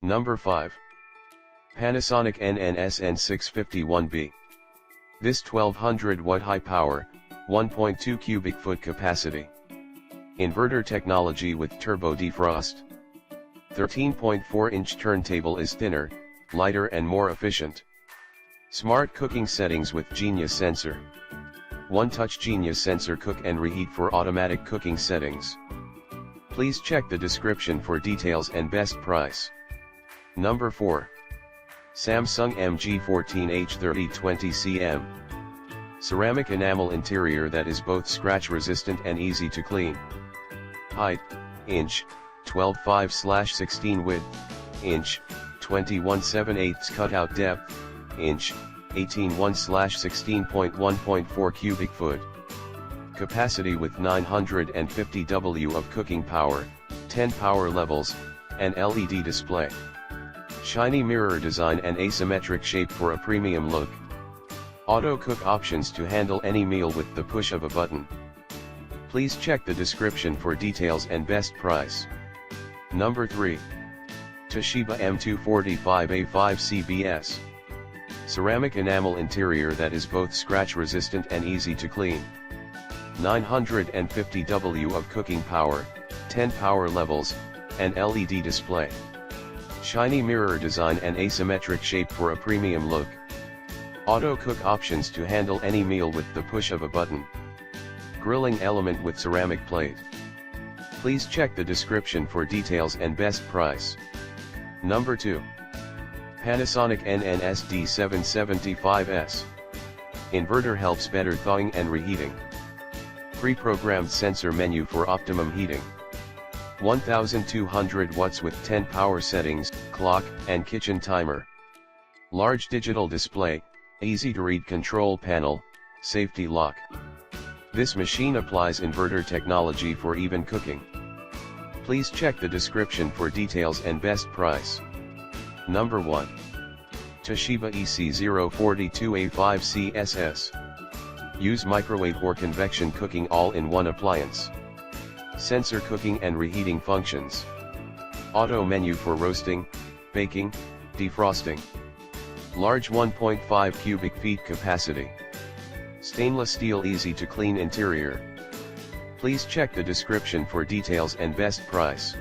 Number 5. Panasonic NNSN651B. This 1200 watt high power, 1.2 cubic foot capacity inverter technology with turbo defrost. 13.4-inch turntable is thinner, lighter and more efficient. Smart cooking settings with Genius Sensor. One-touch Genius Sensor cook and reheat for automatic cooking settings. Please check the description for details and best price. Number 4. Samsung MG14H3020cm. Ceramic enamel interior that is both scratch resistant and easy to clean. Height, inch, 12.5/16 width, inch, 21.7/8 cutout depth, inch, 18.1/16.1.4 cubic foot. Capacity with 950 W of cooking power, 10 power levels, and LED display. Shiny mirror design and asymmetric shape for a premium look. Auto cook options to handle any meal with the push of a button. Please check the description for details and best price. Number 3. Toshiba M245A5CBS. Ceramic enamel interior that is both scratch resistant and easy to clean. 950 W of cooking power, 10 power levels, and LED display. Shiny mirror design and asymmetric shape for a premium look. Auto cook options to handle any meal with the push of a button. Grilling element with ceramic plate. Please check the description for details and best price. Number 2. Panasonic NNSD775S. Inverter helps better thawing and reheating. Pre-programmed sensor menu for optimum heating. 1200 watts with 10 power settings, clock, and kitchen timer. Large digital display, easy to read control panel, safety lock. This machine applies inverter technology for even cooking. Please check the description for details and best price. Number 1. Toshiba EC042A5CSS. Use microwave or convection cooking all in one appliance. Sensor cooking and reheating functions. Auto menu for roasting, baking, defrosting. Large 1.5 cubic feet capacity. Stainless steel easy to clean interior. Please check the description for details and best price.